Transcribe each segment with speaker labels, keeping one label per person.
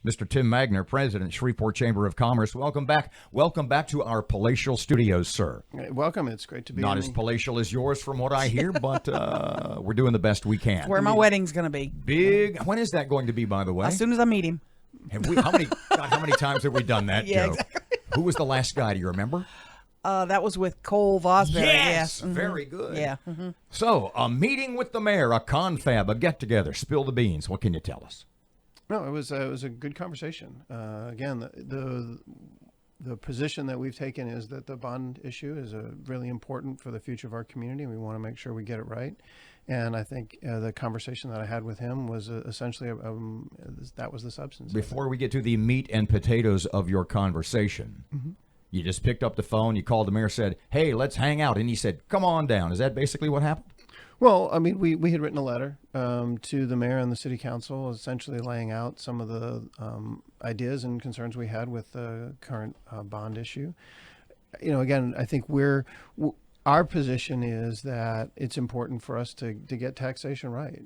Speaker 1: Mr. Tim Magner, President, Shreveport Chamber of Commerce. Welcome back. Welcome back to our palatial studios, sir.
Speaker 2: Welcome. It's great to be
Speaker 1: Not as palatial as yours from what I hear, but we're doing the best we can.
Speaker 3: It's where my wedding's going to be.
Speaker 1: Big. When is that going to be, by the way?
Speaker 3: As soon as I meet him.
Speaker 1: Have we, how many times have we done that,
Speaker 3: Yeah,
Speaker 1: Joe?
Speaker 3: exactly.
Speaker 1: Who was the last guy? Do you remember?
Speaker 3: That was with Cole Vosberg.
Speaker 1: Yes, very good.
Speaker 3: Yeah.
Speaker 1: So, a meeting with the mayor, a confab, a get-together. Spill the beans. What can you tell us?
Speaker 2: No, it was a good conversation. Again, the position that we've taken is that the bond issue is really important for the future of our community. We want to make sure we get it right. And I think the conversation that I had with him was essentially that was the substance.
Speaker 1: Before we get to the meat and potatoes of your conversation, you just picked up the phone, you called the mayor, said, hey, let's hang out. And he said, come on down. Is that basically what happened?
Speaker 2: Well, I mean, we had written a letter to the mayor and the city council, essentially laying out some of the ideas and concerns we had with the current bond issue. You know, again, I think our position is that it's important for us to get taxation right.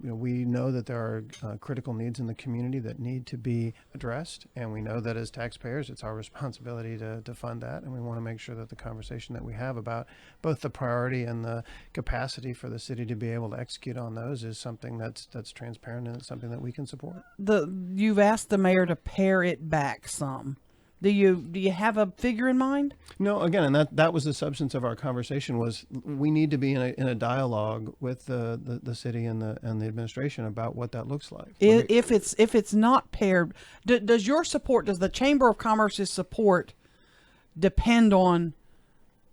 Speaker 2: We know that there are critical needs in the community that need to be addressed, and we know that as taxpayers, it's our responsibility to fund that, and we want to make sure that the conversation that we have about both the priority and the capacity for the city to be able to execute on those is something that's transparent and it's something that we can support.
Speaker 3: You've asked the mayor to pare it back some. Do you have a figure in mind?
Speaker 2: No, again, and that was the substance of our conversation was we need to be in a dialogue with the city and the administration about what that looks like.
Speaker 3: If it's not pared, does your support, does the Chamber of Commerce's support depend on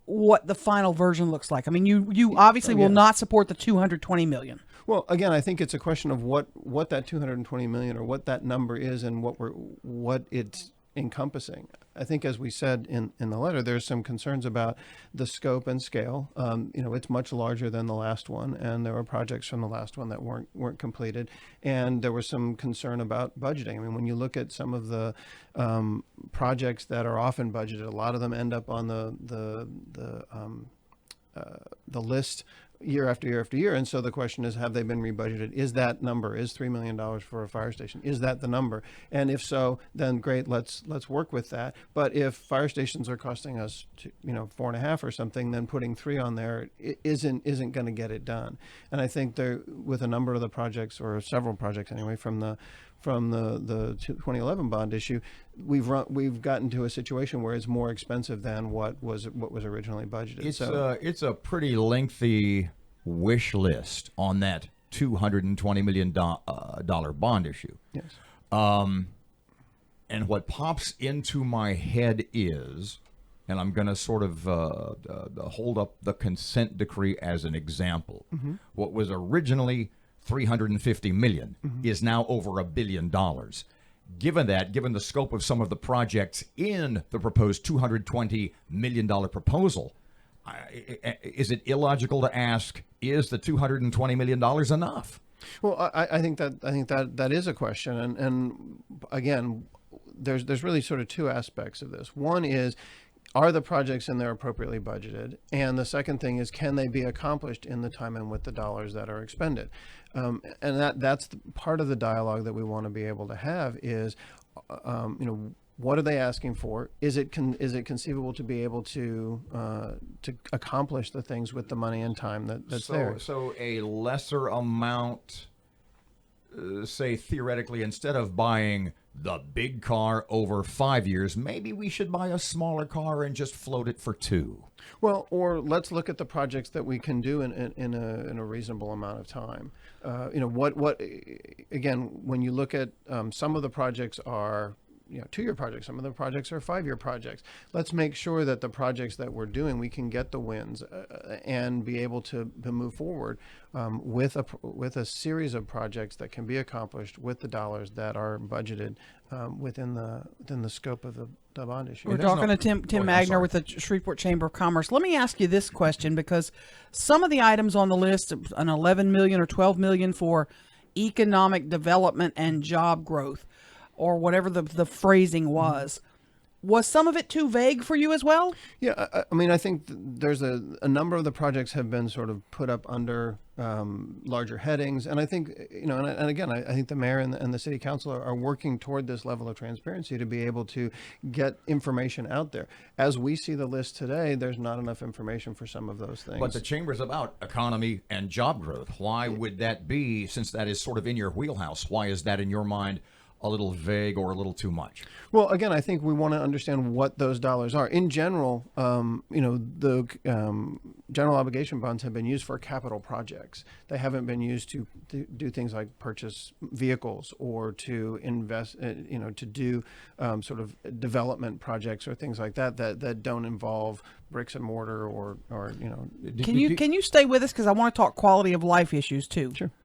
Speaker 3: what the final version looks like? I mean, you obviously will not support the $220 million.
Speaker 2: Well, again, I think it's a question of what that $220 million or what that number is and what it's encompassing. I think, as we said in the letter, there's some concerns about the scope and scale. It's much larger than the last one, and there were projects from the last one that weren't completed, and there was some concern about budgeting. I mean, when you look at some of the projects that are often budgeted, a lot of them end up on the list year after year after year. And so the question is, have they been rebudgeted? Is that number, is $3 million for a fire station, is that the number? And if so, then great, let's work with that. But if fire stations are costing us, 4.5 or something, then putting 3 on there isn't going to get it done. And I think with a number of the projects, or several projects anyway, from the 2011 bond issue, we've gotten to a situation where it's more expensive than what was originally budgeted.
Speaker 1: It's a pretty lengthy wish list on that $220 million bond issue.
Speaker 2: Yes.
Speaker 1: And what pops into my head is, and I'm going to sort of hold up the consent decree as an example. What was originally $350 million is now over $1 billion. Given the scope of some of the projects in the proposed $220 million proposal, is it illogical to ask, is the $220 million enough?
Speaker 2: Well, I think that is a question, and again, there's really sort of two aspects of this. One is, are the projects in there appropriately budgeted? And the second thing is, can they be accomplished in the time and with the dollars that are expended? And that's part of the dialogue that we want to be able to have is, what are they asking for? Is it conceivable to be able to accomplish the things with the money and time that's there?
Speaker 1: So a lesser amount, say theoretically, instead of buying the big car over 5 years, maybe we should buy a smaller car and just float it for 2.
Speaker 2: Well, or let's look at the projects that we can do in a reasonable amount of time. Again, when you look at some of the projects are 2-year projects. Some of the projects are 5-year projects. Let's make sure that the projects that we're doing, we can get the wins and be able to move forward with a series of projects that can be accomplished with the dollars that are budgeted within the scope of the bond issue.
Speaker 3: We're talking to Tim Magner with the Shreveport Chamber of Commerce. Let me ask you this question, because some of the items on the list, an $11 million or $12 million for economic development and job growth, or whatever the phrasing was, Was some of it too vague for you as well?
Speaker 2: Yeah, I mean, I think there's a number of the projects have been sort of put up under larger headings, and I think and again, I think the mayor and the city council are working toward this level of transparency to be able to get information out there. As we see the list today, there's not enough information for some of those things.
Speaker 1: But the chamber's about economy and job growth. Why would that be, since that is sort of in your wheelhouse? Why is that in your mind a little vague or a little too much?
Speaker 2: Well, again, I think we want to understand what those dollars are. In general, the general obligation bonds have been used for capital projects. They haven't been used to do things like purchase vehicles or to invest, to do sort of development projects or things like that don't involve bricks and mortar or.
Speaker 3: Can you stay with us, because I want to talk quality of life issues too.
Speaker 2: Sure.